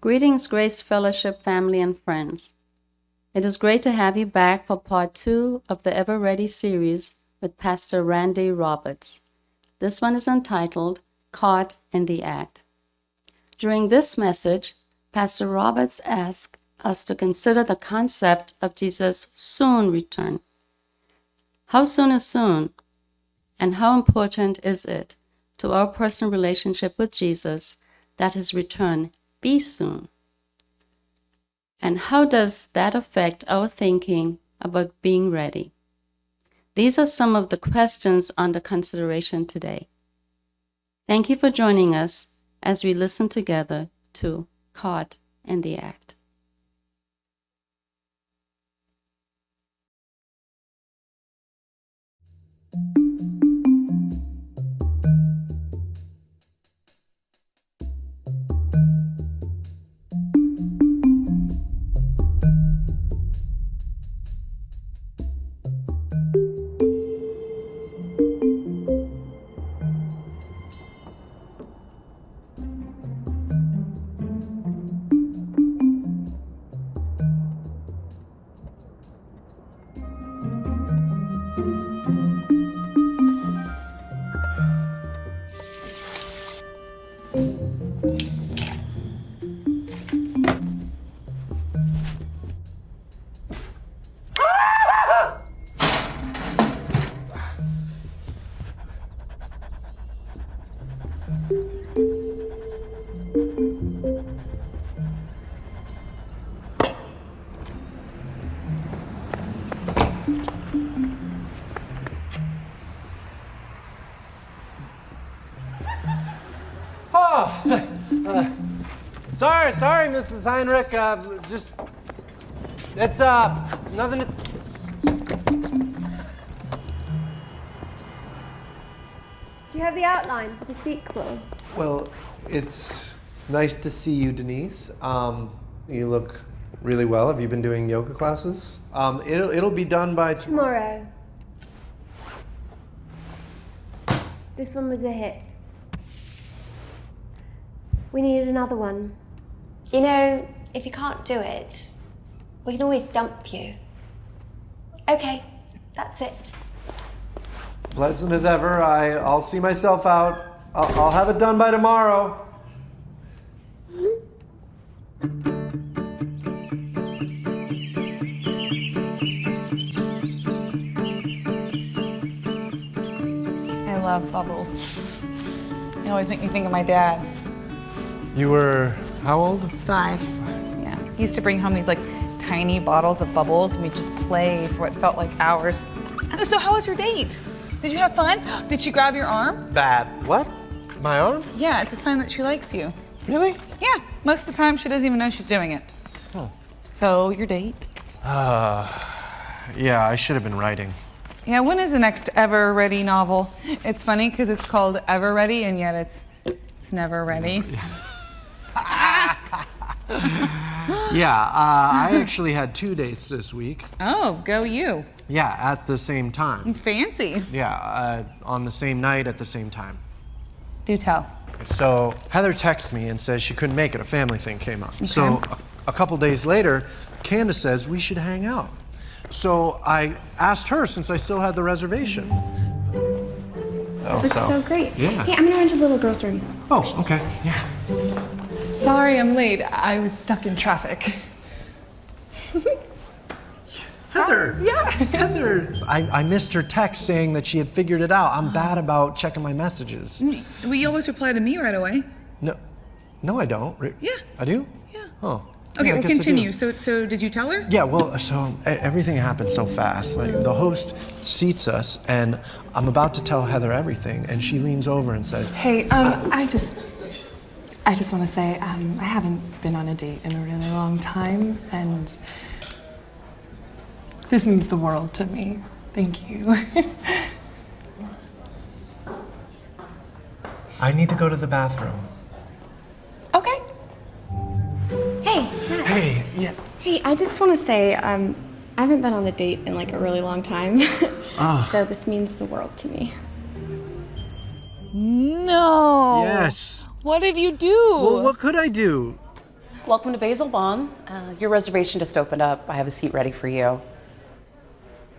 Greetings, Grace Fellowship family and friends. It is great to have you back for part 2 of the Ever Ready series with Pastor Randy Roberts. This one is entitled, Caught in the Act. During this message, Pastor Roberts asked us to consider the concept of Jesus' soon return. How soon is soon? And how important is it to our personal relationship with Jesus that his return be soon? And how does that affect our thinking about being ready? These are some of the questions under consideration today. Thank you for joining us as we listen together to Caught in the Act. Sorry, Mrs. Heinrich. It's nothing. Do you have the outline for the sequel? Well, it's nice to see you, Denise. You look really well. Have you been doing yoga classes? It'll be done by Tomorrow. This one was a hit. We needed another one. You know, if you can't do it, we can always dump you. Okay, that's it. Pleasant as ever. I'll see myself out. I'll have it done by tomorrow. I love bubbles. They always make me think of my dad. You were how old? 5. Yeah. He used to bring home these like tiny bottles of bubbles and we'd just play for what felt like hours. So how was your date? Did you have fun? Did she grab your arm? Bad. What? My arm? Yeah, it's a sign that she likes you. Really? Yeah, most of the time she doesn't even know she's doing it. Oh. So your date? Yeah, I should have been writing. Yeah, when is the next Ever Ready novel? It's funny because it's called Ever Ready and yet it's never ready. Yeah, I actually had 2 dates this week. Oh, go you. Yeah, at the same time. Fancy. Yeah, on the same night at the same time. Do tell. So Heather texts me and says she couldn't make it. A family thing came up. Okay. So a couple days later, Candace says we should hang out. So I asked her since I still had the reservation. That's so great. Yeah. Hey, I'm gonna run to the little girl's room. Oh, okay. Yeah. Sorry I'm late. I was stuck in traffic. Heather. Yeah. Heather. I missed her text saying that she had figured it out. I'm bad about checking my messages. Well, you always reply to me right away. No, I don't. Yeah. I do? Yeah. Oh. Okay, Yeah, I well, guess I do. continue. So did you tell her? Yeah, well, so everything happened so fast. Like the host seats us, and I'm about to tell Heather everything, and she leans over and says, Hey, I just want to say I haven't been on a date in a really long time, and this means the world to me. Thank you. I need to go to the bathroom. Okay. Hey, Hey, yeah. Hey, I just want to say, I haven't been on a date in like a really long time. So this means the world to me. No. Yes. What did you do? Well, what could I do? Welcome to Basil Baum. Your reservation just opened up. I have a seat ready for you.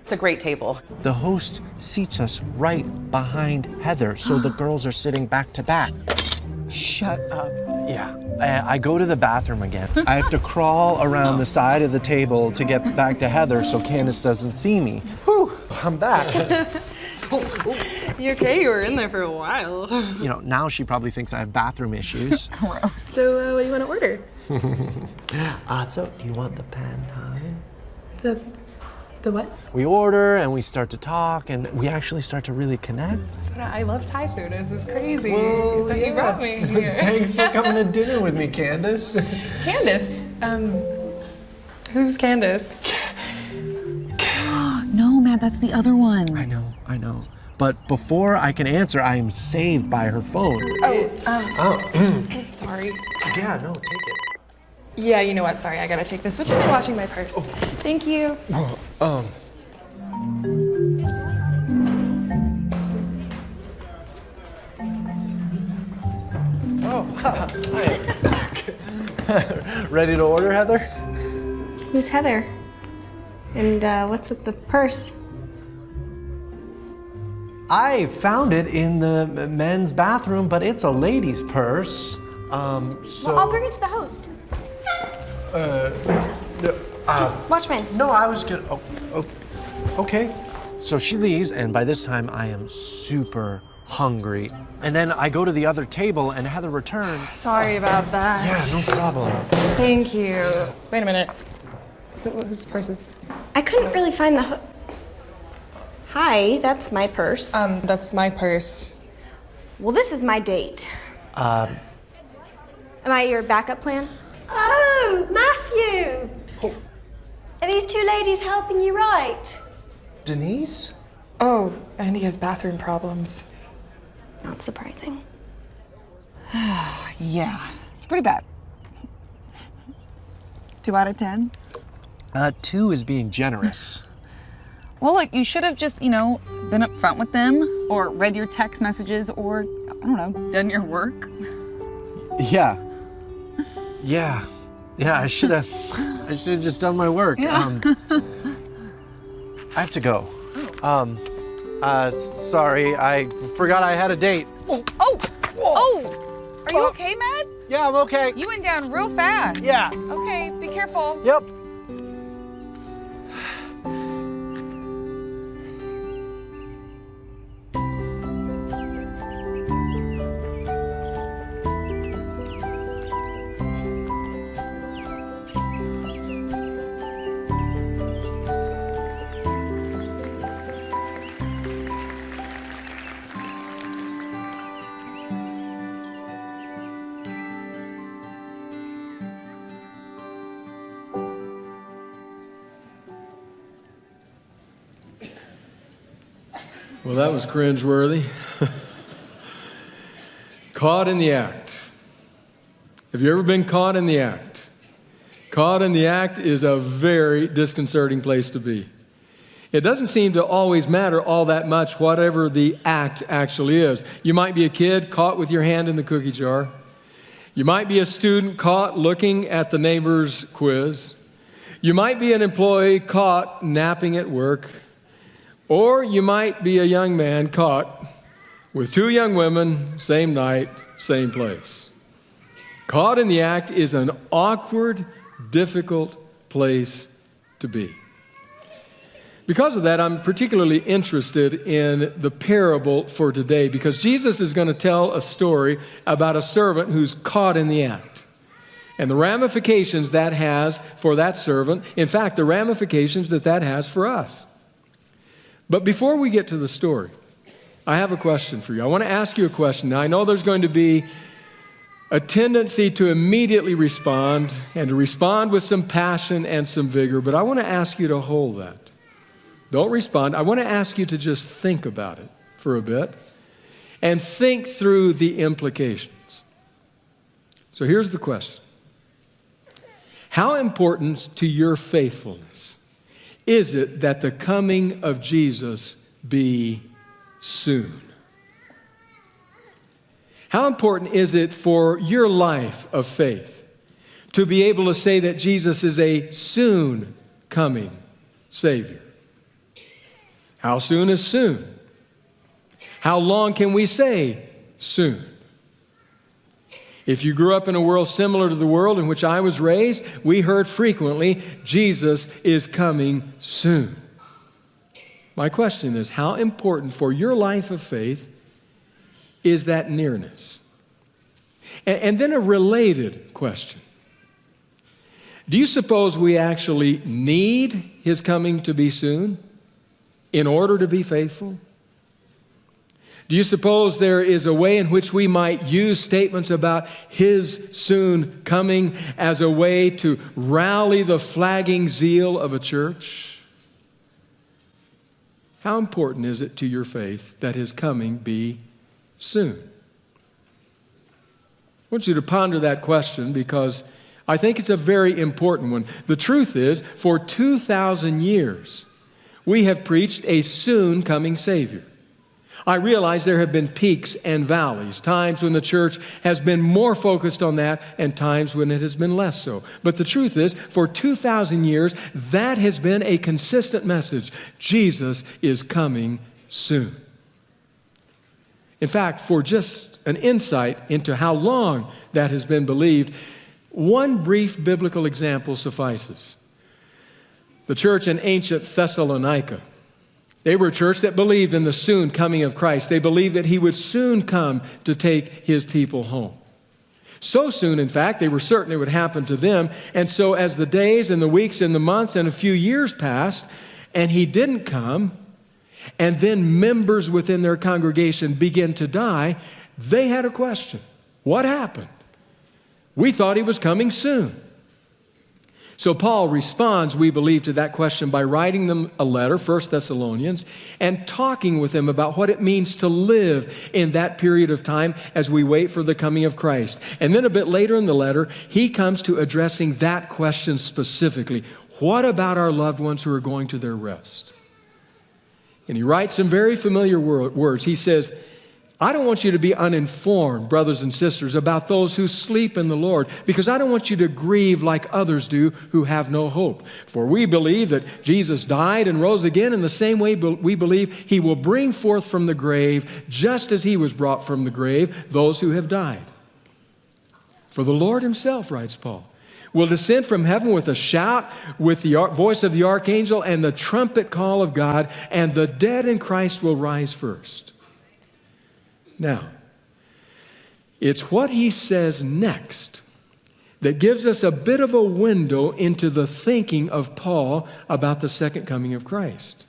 It's a great table. The host seats us right behind Heather, so the girls are sitting back to back. Shut up. Yeah, I go to the bathroom again. I have to crawl around the side of the table to get back to Heather so Candace doesn't see me. Whew, I'm back. You okay? You were in there for a while. You know, now she probably thinks I have bathroom issues. So, what do you want to order? So you want the pad thai? The what? We order and we start to talk and we actually start to really connect. I love Thai food. This is crazy Well, that you yeah. brought me here. Thanks for coming to dinner with me, Candace. Candace? Who's Candace? No, Matt, that's the other one. I know. But before I can answer, I am saved by her phone. Sorry. Yeah, no, take it. Yeah, you know what? Sorry, I gotta take this. Would you mind watching my purse? Thank you. Hi. Ready to order, Heather? Who's Heather? And what's with the purse? I found it in the men's bathroom, but it's a lady's purse. Well, I'll bring it to the host. Just watch mine. No, I was gonna. Okay. So she leaves, and by this time I am super hungry. And then I go to the other table, and Heather returns. Sorry about that. Yeah, no problem. Thank you. Wait a minute. Whose purse is? I couldn't really find the. Hi, that's my purse. That's my purse. Well, this is my date. Am I your backup plan? Oh, Matthew! Are these two ladies helping you write? Denise? Oh, and he has bathroom problems. Not surprising. Yeah, it's pretty bad. 2 out of 10? 2 is being generous. Well, look, you should have just, been up front with them, or read your text messages, or, I don't know, done your work. Yeah, I should have just done my work. Yeah. I have to go. Sorry, I forgot I had a date. Are you okay, Matt? Yeah, I'm okay. You went down real fast. Yeah. Okay, be careful. Yep. Well, that was cringeworthy. Caught in the act. Have you ever been caught in the act? Caught in the act is a very disconcerting place to be. It doesn't seem to always matter all that much, whatever the act actually is. You might be a kid caught with your hand in the cookie jar. You might be a student caught looking at the neighbor's quiz. You might be an employee caught napping at work. Or you might be a young man caught with 2 young women, same night, same place. Caught in the act is an awkward, difficult place to be. Because of that, I'm particularly interested in the parable for today, because Jesus is going to tell a story about a servant who's caught in the act and the ramifications that has for that servant. In fact, the ramifications that has for us. But before we get to the story, I have a question for you. I want to ask you a question. Now, I know there's going to be a tendency to immediately respond and to respond with some passion and some vigor, but I want to ask you to hold that. Don't respond. I want to ask you to just think about it for a bit and think through the implications. So here's the question. How important to your faithfulness is it that the coming of Jesus be soon? How important is it for your life of faith to be able to say that Jesus is a soon coming Savior. How soon is soon? How long can we say soon? If you grew up in a world similar to the world in which I was raised, we heard frequently, Jesus is coming soon. My question is, how important for your life of faith is that nearness? And then a related question. Do you suppose we actually need His coming to be soon in order to be faithful? Do you suppose there is a way in which we might use statements about His soon coming as a way to rally the flagging zeal of a church? How important is it to your faith that His coming be soon? I want you to ponder that question because I think it's a very important one. The truth is, for 2,000 years, we have preached a soon coming Savior. I realize there have been peaks and valleys, times when the church has been more focused on that and times when it has been less so. But the truth is, for 2,000 years, that has been a consistent message. Jesus is coming soon. In fact, for just an insight into how long that has been believed, one brief biblical example suffices. The church in ancient Thessalonica, they were a church that believed in the soon coming of Christ. They believed that He would soon come to take His people home. So soon, in fact, they were certain it would happen to them. And so as the days and the weeks and the months and a few years passed, and He didn't come, and then members within their congregation began to die, they had a question. What happened? We thought He was coming soon. So Paul responds, we believe, to that question by writing them a letter, 1 Thessalonians, and talking with them about what it means to live in that period of time as we wait for the coming of Christ. And then a bit later in the letter, he comes to addressing that question specifically. What about our loved ones who are going to their rest? And he writes some very familiar words. He says, I don't want you to be uninformed, brothers and sisters, about those who sleep in the Lord, because I don't want you to grieve like others do who have no hope. For we believe that Jesus died and rose again in the same way we believe He will bring forth from the grave, just as He was brought from the grave, those who have died. For the Lord Himself, writes Paul, will descend from heaven with a shout, with the voice of the archangel and the trumpet call of God, and the dead in Christ will rise first. Now, it's what he says next that gives us a bit of a window into the thinking of Paul about the second coming of Christ.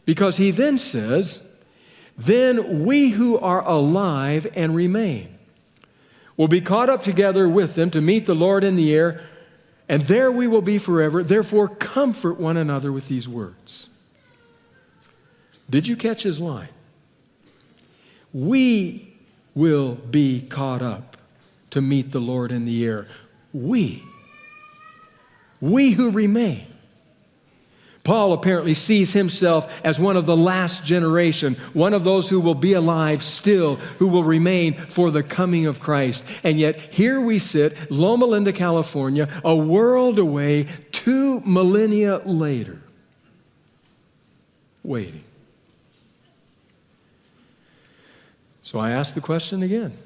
Because he then says, then we who are alive and remain will be caught up together with them to meet the Lord in the air, and there we will be forever. Therefore, comfort one another with these words. Did you catch his line? We will be caught up to meet the Lord in the air. We who remain. Paul apparently sees himself as one of the last generation, one of those who will be alive still, who will remain for the coming of Christ. And yet here we sit, Loma Linda, California, a world away, 2 millennia later, waiting. So I ask the question again.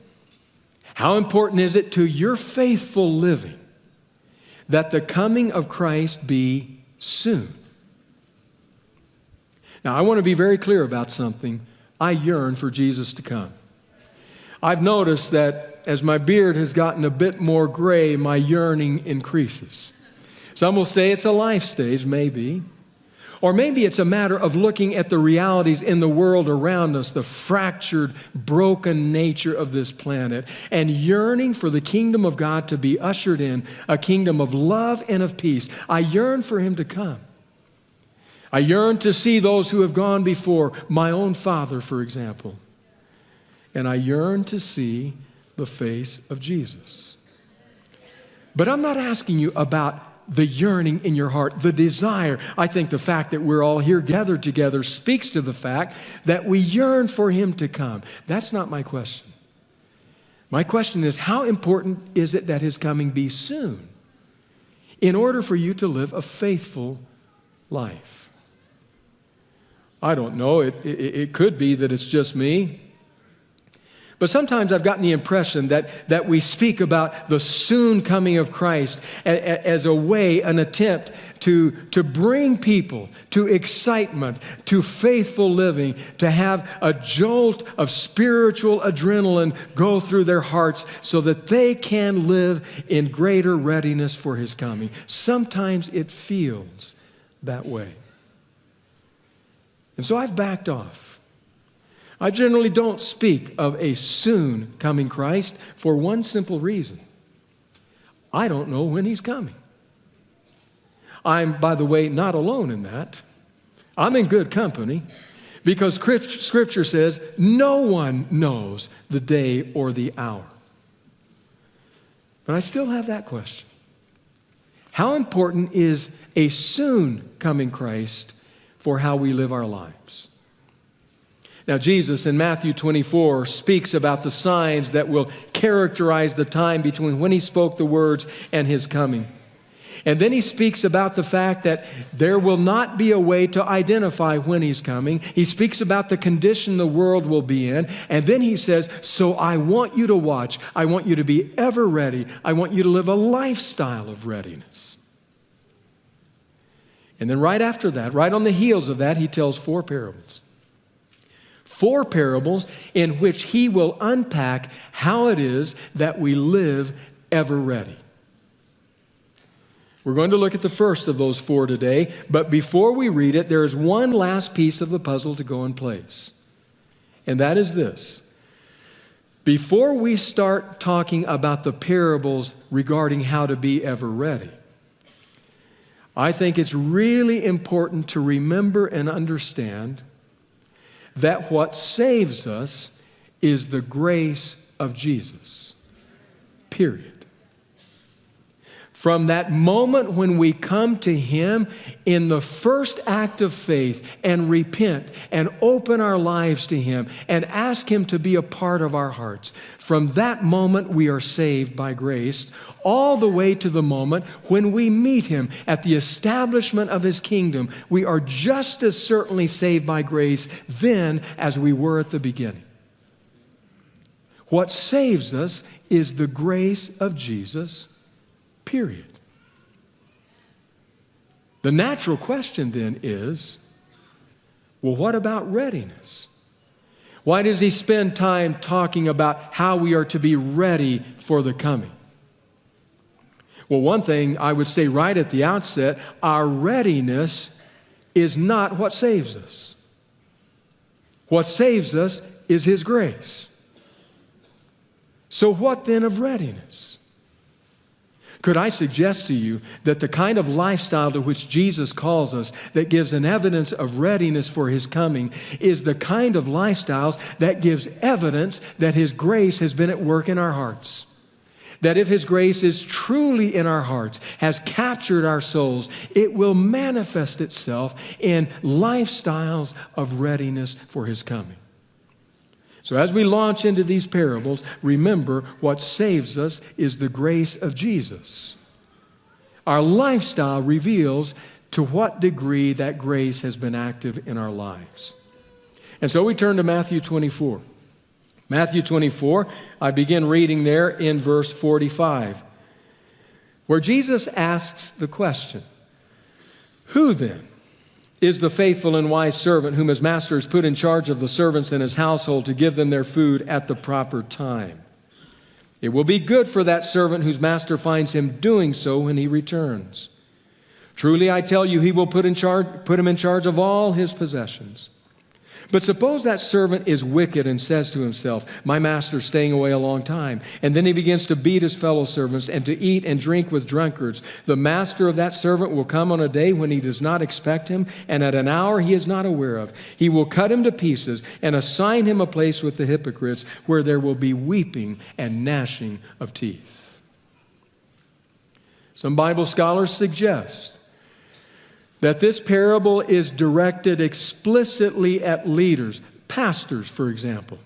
How important is it to your faithful living that the coming of Christ be soon? Now, I want to be very clear about something. I yearn for Jesus to come. I've noticed that as my beard has gotten a bit more gray, my yearning increases. Some will say it's a life stage, maybe. Or maybe it's a matter of looking at the realities in the world around us, the fractured, broken nature of this planet, and yearning for the kingdom of God to be ushered in, a kingdom of love and of peace. I yearn for Him to come. I yearn to see those who have gone before, my own father, for example. And I yearn to see the face of Jesus. But I'm not asking you about the yearning in your heart, the desire. I think the fact that we're all here gathered together speaks to the fact that we yearn for Him to come. That's not my question. My question is, how important is it that his coming be soon in order for you to live a faithful life? I don't know. It could be that it's just me. But sometimes I've gotten the impression that we speak about the soon coming of Christ as a way, an attempt to bring people to excitement, to faithful living, to have a jolt of spiritual adrenaline go through their hearts so that they can live in greater readiness for his coming. Sometimes it feels that way. And so I've backed off. I generally don't speak of a soon coming Christ for one simple reason. I don't know when he's coming. I'm, by the way, not alone in that. I'm in good company because Scripture says no one knows the day or the hour. But I still have that question. How important is a soon coming Christ for how we live our lives? Now, Jesus in Matthew 24 speaks about the signs that will characterize the time between when he spoke the words and his coming. And then he speaks about the fact that there will not be a way to identify when he's coming. He speaks about the condition the world will be in. And then he says, so I want you to watch. I want you to be ever ready. I want you to live a lifestyle of readiness. And then right after that, right on the heels of that, he tells 4 parables. 4 parables in which he will unpack how it is that we live ever ready. We're going to look at the first of those 4 today, but before we read it, there is one last piece of the puzzle to go in place. And that is this. Before we start talking about the parables regarding how to be ever ready, I think it's really important to remember and understand that what saves us is the grace of Jesus. Period. From that moment when we come to him in the first act of faith and repent and open our lives to him and ask him to be a part of our hearts, from that moment we are saved by grace, all the way to the moment when we meet him at the establishment of his kingdom, we are just as certainly saved by grace then as we were at the beginning. What saves us is the grace of Jesus. Period. The natural question then is, well, what about readiness? Why does he spend time talking about how we are to be ready for the coming? Well, one thing I would say right at the outset, our readiness is not what saves us. What saves us is his grace. So what then of readiness? Could I suggest to you that the kind of lifestyle to which Jesus calls us that gives an evidence of readiness for his coming is the kind of lifestyles that gives evidence that his grace has been at work in our hearts? That if his grace is truly in our hearts, has captured our souls, it will manifest itself in lifestyles of readiness for his coming. So as we launch into these parables, remember what saves us is the grace of Jesus. Our lifestyle reveals to what degree that grace has been active in our lives. And so we turn to Matthew 24. Matthew 24, I begin reading there in verse 45, where Jesus asks the question, "Who then is the faithful and wise servant whom his master has put in charge of the servants in his household to give them their food at the proper time? It will be good for that servant whose master finds him doing so when he returns. Truly I tell you, he will put him in charge of all his possessions. But suppose that servant is wicked and says to himself, 'My master's staying away a long time.' And then he begins to beat his fellow servants and to eat and drink with drunkards. The master of that servant will come on a day when he does not expect him, and at an hour he is not aware of. He will cut him to pieces and assign him a place with the hypocrites, where there will be weeping and gnashing of teeth." Some Bible scholars suggest that this parable is directed explicitly at leaders, pastors, for example,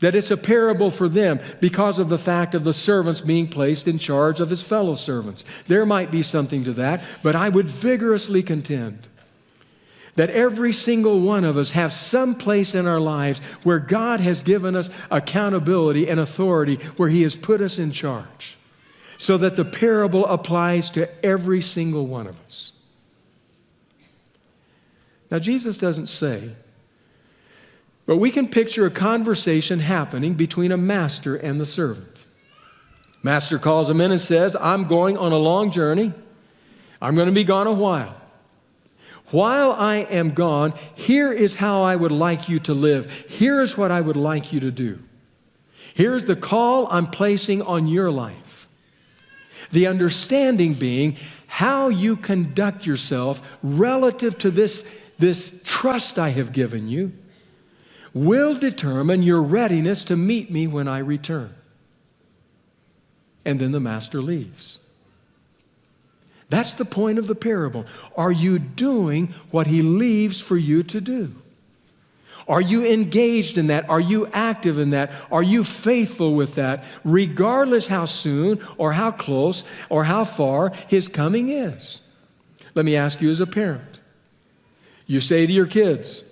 that it's a parable for them because of the fact of the servants being placed in charge of his fellow servants. There might be something to that, but I would vigorously contend that every single one of us have some place in our lives where God has given us accountability and authority, where he has put us in charge, so that the parable applies to every single one of us. Now, Jesus doesn't say, but we can picture a conversation happening between a master and the servant. Master calls him in and says, I'm going on a long journey. I'm going to be gone a while. While I am gone, here is how I would like you to live. Here is what I would like you to do. Here's the call I'm placing on your life. The understanding being how you conduct yourself relative to this trust I have given you will determine your readiness to meet me when I return. And then the master leaves. That's the point of the parable. Are you doing what he leaves for you to do? Are you engaged in that? Are you active in that? Are you faithful with that, regardless how soon or how close or how far his coming is? Let me ask you as a parent. You say to your kids,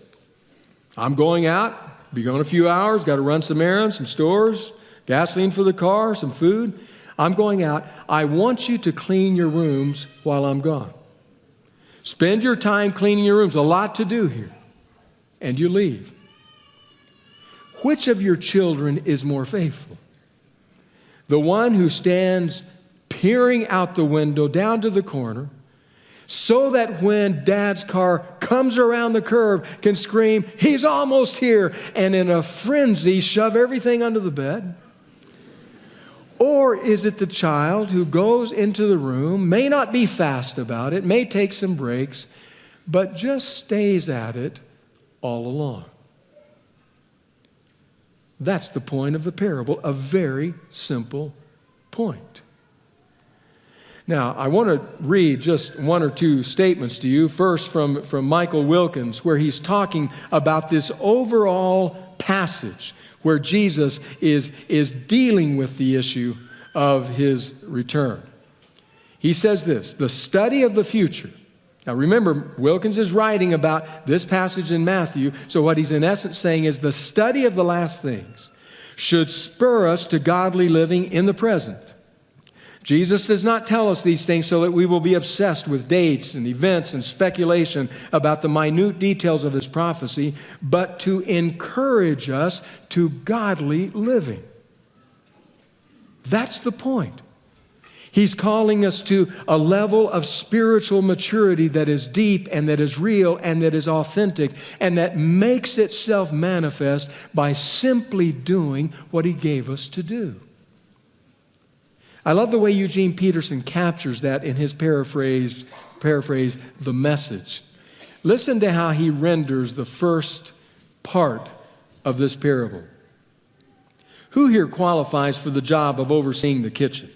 I'm going out, be gone a few hours, got to run some errands, some stores, gasoline for the car, some food. I'm going out. I want you to clean your rooms while I'm gone. Spend your time cleaning your rooms. A lot to do here. And you leave. Which of your children is more faithful? The one who stands peering out the window down to the corner, so that when Dad's car comes around the curve, can scream, he's almost here, and in a frenzy shove everything under the bed? Or is it the child who goes into the room, may not be fast about it, may take some breaks, but just stays at it all along? That's the point of the parable, a very simple point. Now, I want to read just one or two statements to you. First, from Michael Wilkins, where he's talking about this overall passage where Jesus is dealing with the issue of his return. He says this, the study of the future. Now remember, Wilkins is writing about this passage in Matthew, so what he's in essence saying is the study of the last things should spur us to godly living in the present. Jesus does not tell us these things so that we will be obsessed with dates and events and speculation about the minute details of his prophecy, but to encourage us to godly living. That's the point. He's calling us to a level of spiritual maturity that is deep and that is real and that is authentic and that makes itself manifest by simply doing what he gave us to do. I love the way Eugene Peterson captures that in his paraphrase, The Message. Listen to how he renders the first part of this parable. Who here qualifies for the job of overseeing the kitchen?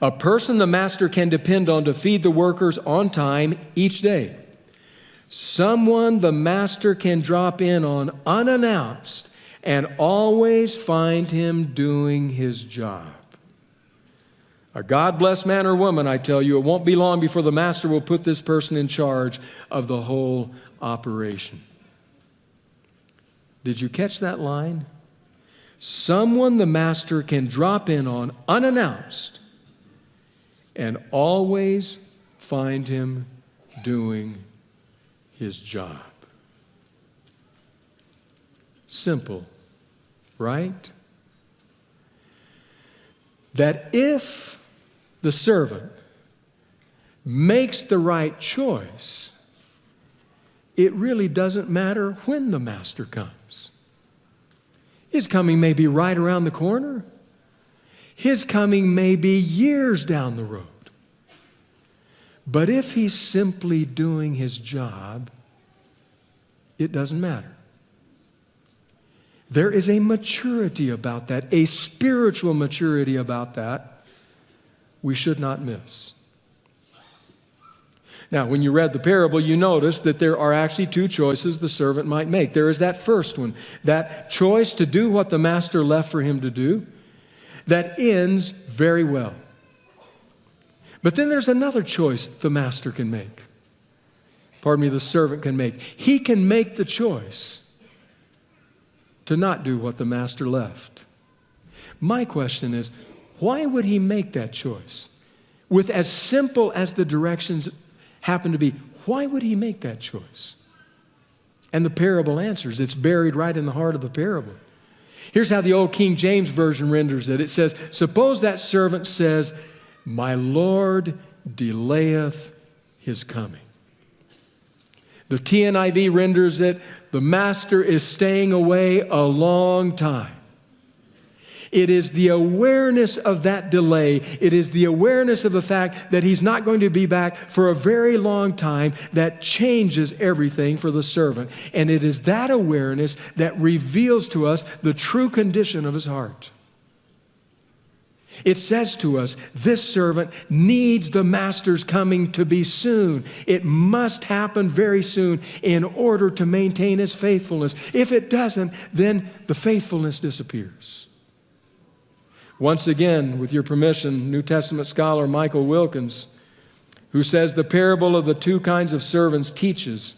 A person the master can depend on to feed the workers on time each day. Someone the master can drop in on unannounced and always find him doing his job. A God-blessed man or woman, I tell you, it won't be long before the master will put this person in charge of the whole operation. Did you catch that line? Someone the master can drop in on unannounced and always find him doing his job. Simple, right? That if the servant makes the right choice, it really doesn't matter when the master comes. His coming may be right around the corner. His coming may be years down the road. But if he's simply doing his job, it doesn't matter. There is a maturity about that, a spiritual maturity about that we should not miss. Now, when you read the parable, you notice that there are actually two choices the servant might make. There is that first one, that choice to do what the master left for him to do, that ends very well. But then there's another choice the master can make. The servant can make. He can make the choice to not do what the master left. My question is, why would he make that choice? With as simple as the directions happen to be, why would he make that choice? And the parable answers. It's buried right in the heart of the parable. Here's how the old King James Version renders it. It says, suppose that servant says, my Lord delayeth his coming. The TNIV renders it, the master is staying away a long time. It is the awareness of that delay. It is the awareness of the fact that he's not going to be back for a very long time that changes everything for the servant. And it is that awareness that reveals to us the true condition of his heart. It says to us, this servant needs the master's coming to be soon. It must happen very soon in order to maintain his faithfulness. If it doesn't, then the faithfulness disappears. Once again, with your permission, New Testament scholar Michael Wilkins, who says the parable of the two kinds of servants teaches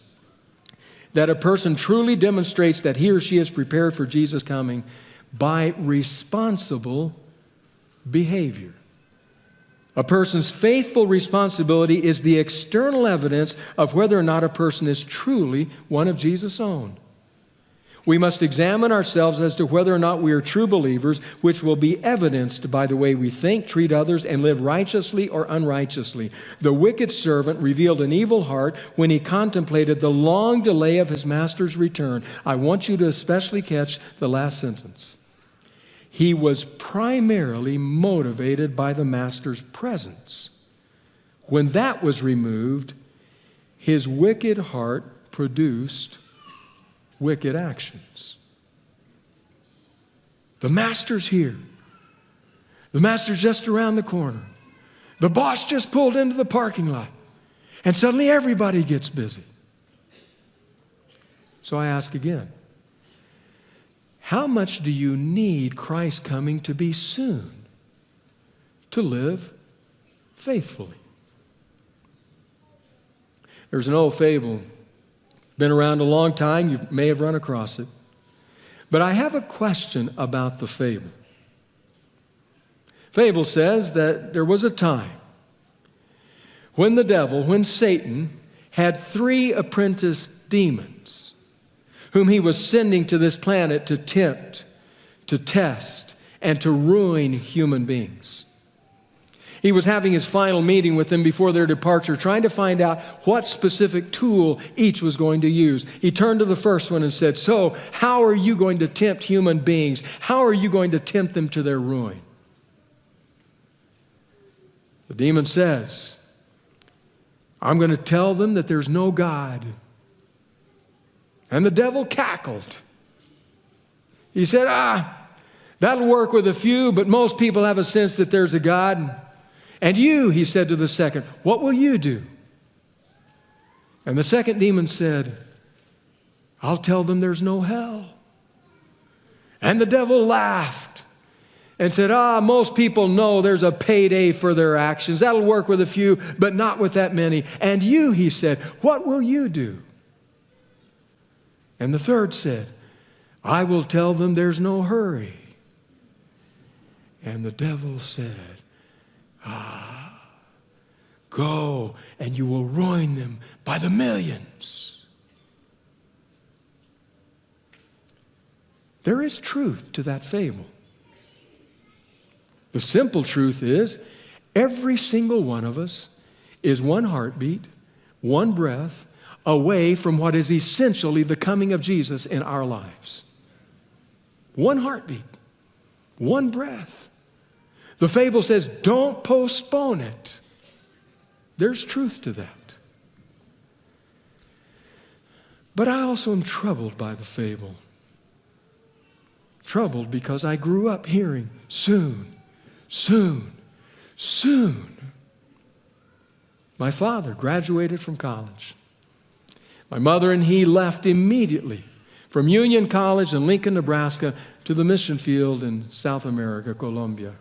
that a person truly demonstrates that he or she is prepared for Jesus' coming by responsible behavior. A person's faithful responsibility is the external evidence of whether or not a person is truly one of Jesus' own. We must examine ourselves as to whether or not we are true believers, which will be evidenced by the way we think, treat others, and live righteously or unrighteously. The wicked servant revealed an evil heart when he contemplated the long delay of his master's return. I want you to especially catch the last sentence. He was primarily motivated by the master's presence. When that was removed, his wicked heart produced wicked actions. The master's here. The master's just around the corner. The boss just pulled into the parking lot. And suddenly everybody gets busy. So I ask again, how much do you need Christ coming to be soon to live faithfully? There's an old fable, been around a long time, you may have run across it. But I have a question about the fable. Fable says that there was a time when the devil, when Satan, had 3 apprentice demons whom he was sending to this planet to tempt, to test, and to ruin human beings. He was having his final meeting with them before their departure, trying to find out what specific tool each was going to use. He turned to the first one and said, so, how are you going to tempt human beings? How are you going to tempt them to their ruin? The demon says, I'm going to tell them that there's no God. And the devil cackled. He said, that'll work with a few, but most people have a sense that there's a God. And you, he said to the second, what will you do? And the second demon said, I'll tell them there's no hell. And the devil laughed and said, most people know there's a payday for their actions. That'll work with a few, but not with that many. And you, he said, what will you do? And the third said, I will tell them there's no hurry. And the devil said, go and you will ruin them by the millions. There is truth to that fable. The simple truth is, every single one of us is one heartbeat, one breath away from what is essentially the coming of Jesus in our lives. One heartbeat, one breath. The fable says, don't postpone it. There's truth to that. But I also am troubled by the fable. Troubled because I grew up hearing soon, soon, soon. My father graduated from college. My mother and he left immediately from Union College in Lincoln, Nebraska, to the mission field in South America, Colombia.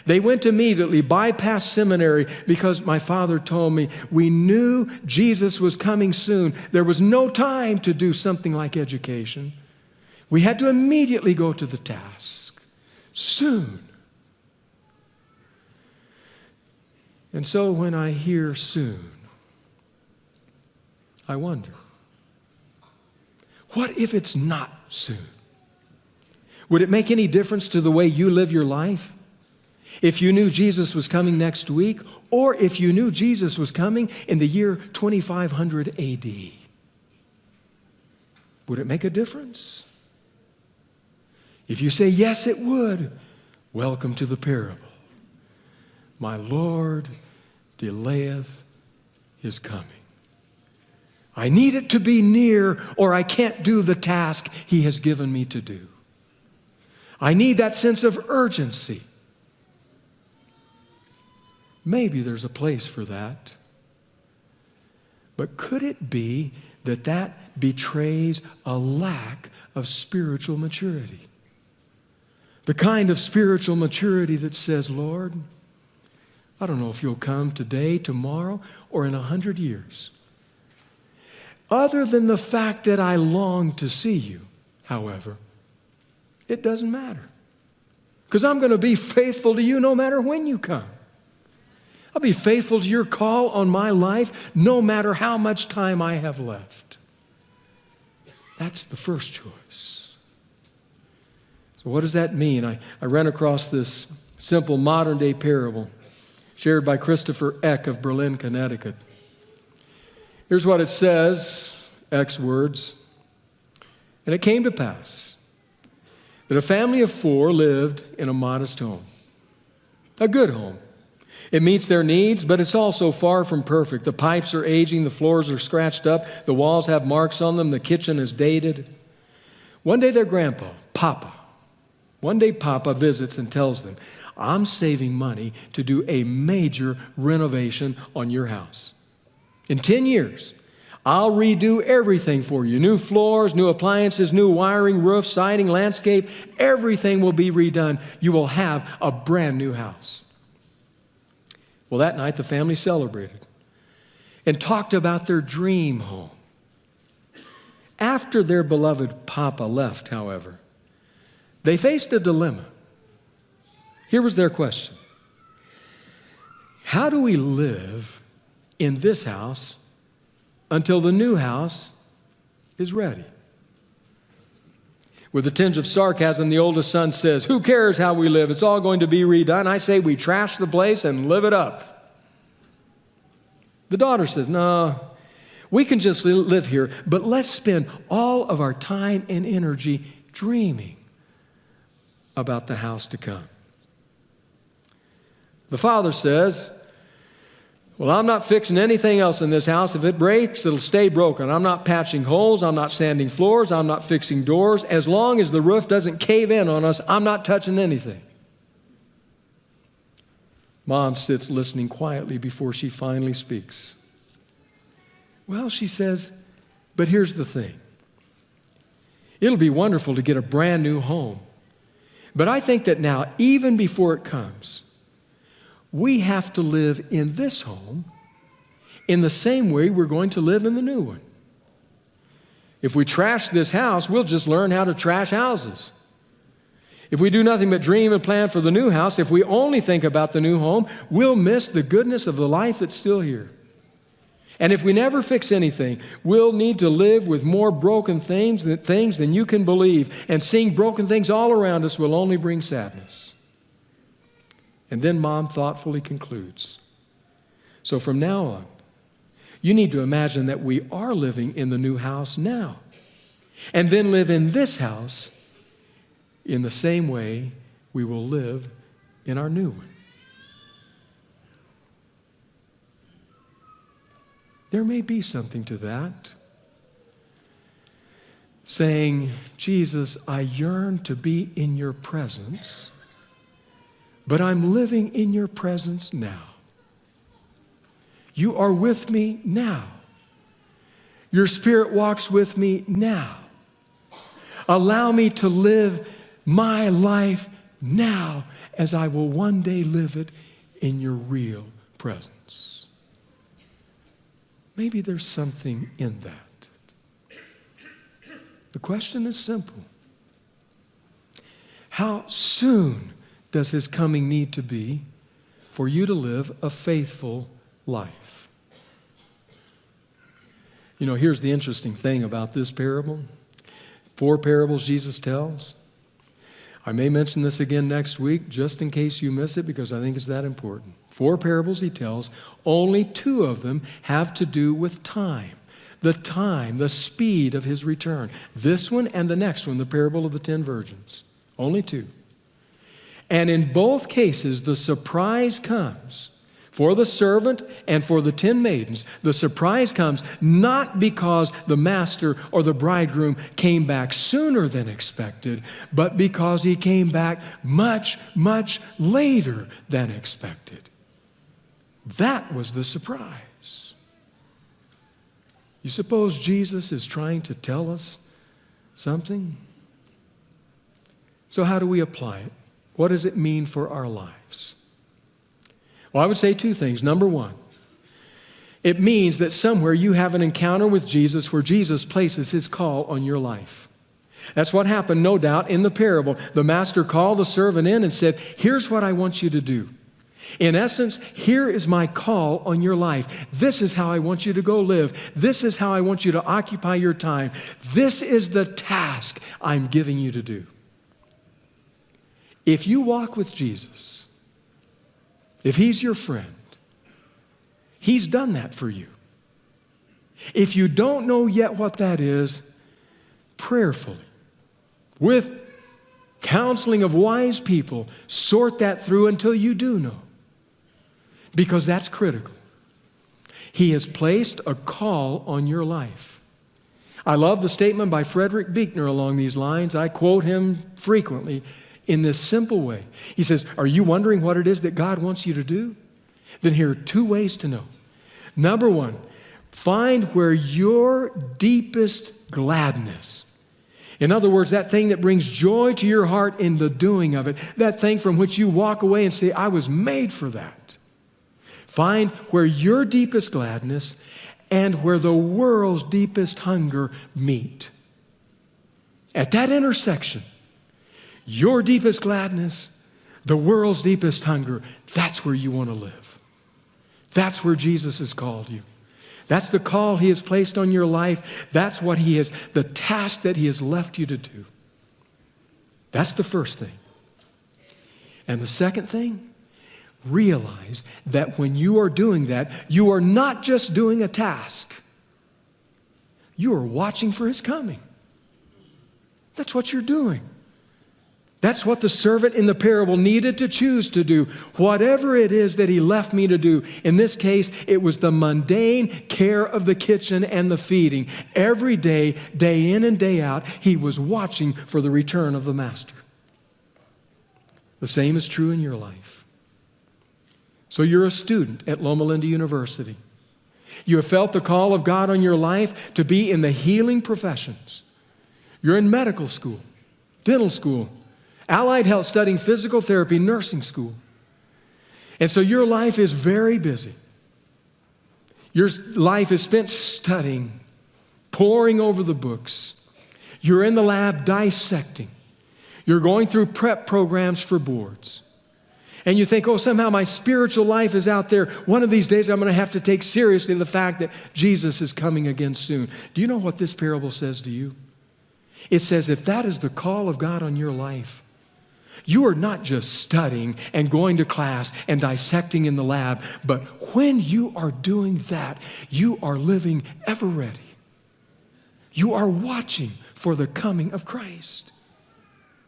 They went immediately, bypassed seminary, because my father told me we knew Jesus was coming soon. There was no time to do something like education. We had to immediately go to the task. Soon. And so when I hear soon, I wonder, what if it's not soon? Would it make any difference to the way you live your life? If you knew Jesus was coming next week, or if you knew Jesus was coming in the year 2500 AD, would it make a difference? If you say, yes, it would, welcome to the parable. My Lord delayeth his coming. I need it to be near, or I can't do the task he has given me to do. I need that sense of urgency. Maybe there's a place for that. But could it be that that betrays a lack of spiritual maturity? The kind of spiritual maturity that says, Lord, I don't know if you'll come today, tomorrow, or in 100 years. Other than the fact that I long to see you, however, it doesn't matter. Because I'm going to be faithful to you no matter when you come. I'll be faithful to your call on my life no matter how much time I have left. That's the first choice. So what does that mean? I ran across this simple modern-day parable shared by Christopher Eck of Berlin, Connecticut. Here's what it says, Eck's words. And it came to pass that a family of 4 lived in a modest home, a good home. It meets their needs, but it's also far from perfect. The pipes are aging, the floors are scratched up, the walls have marks on them, the kitchen is dated. One day their grandpa, Papa, visits and tells them, I'm saving money to do a major renovation on your house. In 10 years, I'll redo everything for you. New floors, new appliances, new wiring, roof, siding, landscape, everything will be redone. You will have a brand new house. Well, that night the family celebrated and talked about their dream home. After their beloved Papa left, however, they faced a dilemma. Here was their question. How do we live in this house until the new house is ready? With a tinge of sarcasm, the oldest son says, who cares how we live? It's all going to be redone. I say we trash the place and live it up. The daughter says, no, we can just live here, but let's spend all of our time and energy dreaming about the house to come. The father says, well, I'm not fixing anything else in this house. If it breaks, it'll stay broken. I'm not patching holes. I'm not sanding floors. I'm not fixing doors. As long as the roof doesn't cave in on us, I'm not touching anything. Mom sits listening quietly before she finally speaks. Well, she says, but here's the thing. It'll be wonderful to get a brand new home. But I think that now, even before it comes, we have to live in this home in the same way we're going to live in the new one. If we trash this house, we'll just learn how to trash houses. If we do nothing but dream and plan for the new house, if we only think about the new home, we'll miss the goodness of the life that's still here. And if we never fix anything, we'll need to live with more broken things than you can believe. And seeing broken things all around us will only bring sadness. And then Mom thoughtfully concludes. So from now on, you need to imagine that we are living in the new house now. And then live in this house in the same way we will live in our new one. There may be something to that. Saying, Jesus, I yearn to be in your presence, but I'm living in your presence now. You are with me now. Your Spirit walks with me now. Allow me to live my life now as I will one day live it in your real presence. Maybe there's something in that. The question is simple. How soon does his coming need to be for you to live a faithful life? You know, here's the interesting thing about this parable. 4 parables Jesus tells. I may mention this again next week just in case you miss it because I think it's that important. 4 parables he tells, only 2 of them have to do with time. The time, the speed of his return. This one and the next one, the parable of the 10 virgins. Only 2. And in both cases, the surprise comes for the servant and for the 10 maidens. The surprise comes not because the master or the bridegroom came back sooner than expected, but because he came back much, much later than expected. That was the surprise. You suppose Jesus is trying to tell us something? So how do we apply it? What does it mean for our lives? Well, I would say 2 things. Number 1, it means that somewhere you have an encounter with Jesus where Jesus places his call on your life. That's what happened, no doubt, in the parable. The master called the servant in and said, here's what I want you to do. In essence, here is my call on your life. This is how I want you to go live. This is how I want you to occupy your time. This is the task I'm giving you to do. If you walk with Jesus, if he's your friend, he's done that for you. If you don't know yet what that is, prayerfully, with counseling of wise people, sort that through until you do know. Because that's critical. He has placed a call on your life. I love the statement by Frederick Buechner along these lines. I quote him frequently in this simple way. He says, are you wondering what it is that God wants you to do? Then here are 2 ways to know. Number 1, find where your deepest gladness, in other words, that thing that brings joy to your heart in the doing of it, that thing from which you walk away and say, I was made for that. Find where your deepest gladness and where the world's deepest hunger meet. At that intersection, your deepest gladness, the world's deepest hunger, that's where you want to live. That's where Jesus has called you. That's the call he has placed on your life. That's what he has, the task that he has left you to do. That's the first thing. And the second thing, realize that when you are doing that, you are not just doing a task. You are watching for his coming. That's what you're doing. That's what the servant in the parable needed to choose to do. Whatever it is that he left me to do. In this case, it was the mundane care of the kitchen and the feeding. Every day, day in and day out, he was watching for the return of the master. The same is true in your life. So you're a student at Loma Linda University. You have felt the call of God on your life to be in the healing professions. You're in medical school, dental school, allied health, studying physical therapy, nursing school. And so your life is very busy. Your life is spent studying, poring over the books. You're in the lab dissecting. You're going through prep programs for boards. And you think, oh, somehow my spiritual life is out there. One of these days I'm going to have to take seriously the fact that Jesus is coming again soon. Do you know what this parable says to you? It says if that is the call of God on your life, you are not just studying and going to class and dissecting in the lab, but when you are doing that, you are living ever ready. You are watching for the coming of Christ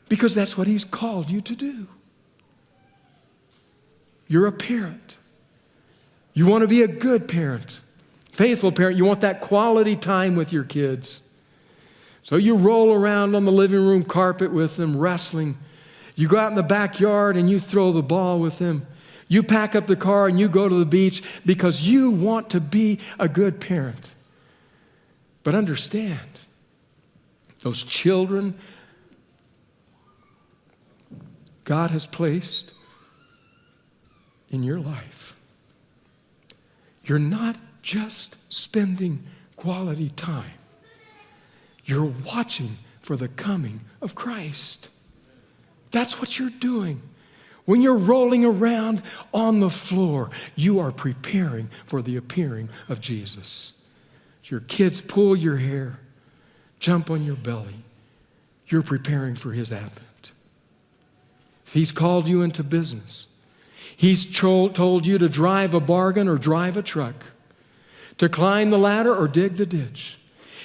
because that's what he's called you to do. You're a parent. You want to be a good parent, faithful parent. You want that quality time with your kids. So you roll around on the living room carpet with them, wrestling. You go out in the backyard and you throw the ball with them. You pack up the car and you go to the beach because you want to be a good parent. But understand, those children God has placed in your life, you're not just spending quality time. You're watching for the coming of Christ. That's what you're doing. When you're rolling around on the floor, you are preparing for the appearing of Jesus. As your kids pull your hair, jump on your belly, you're preparing for his advent. If he's called you into business, he's told you to drive a bargain or drive a truck, to climb the ladder or dig the ditch.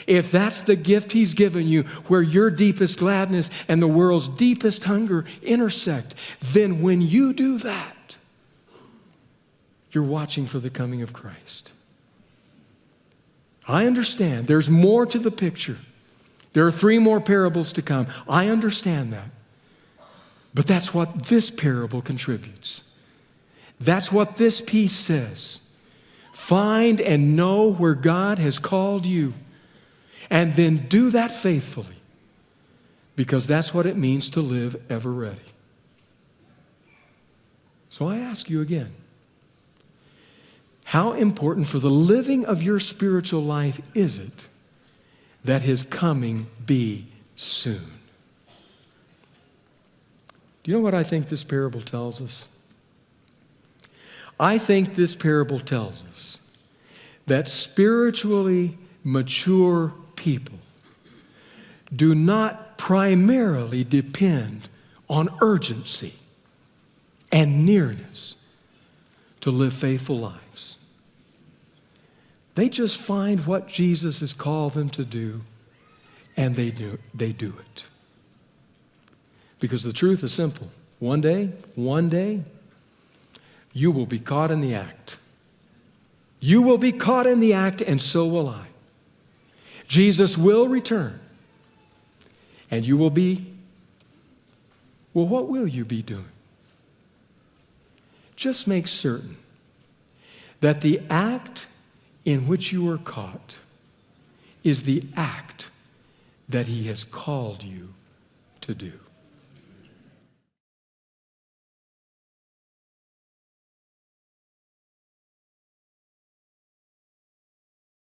If that's the gift he's given you, where your deepest gladness and the world's deepest hunger intersect, then when you do that, you're watching for the coming of Christ. I understand there's more to the picture. There are 3 more parables to come. I understand that. But that's what this parable contributes. That's what this piece says. Find and know where God has called you, and then do that faithfully, because that's what it means to live ever ready. So I ask you again, how important for the living of your spiritual life is it that his coming be soon? Do you know what I think this parable tells us? I think this parable tells us that spiritually mature people do not primarily depend on urgency and nearness to live faithful lives. They just find what Jesus has called them to do, and they do it. Because the truth is simple. One day, you will be caught in the act. You will be caught in the act, and so will I. Jesus will return, and you will be, well, what will you be doing? Just make certain that the act in which you are caught is the act that he has called you to do.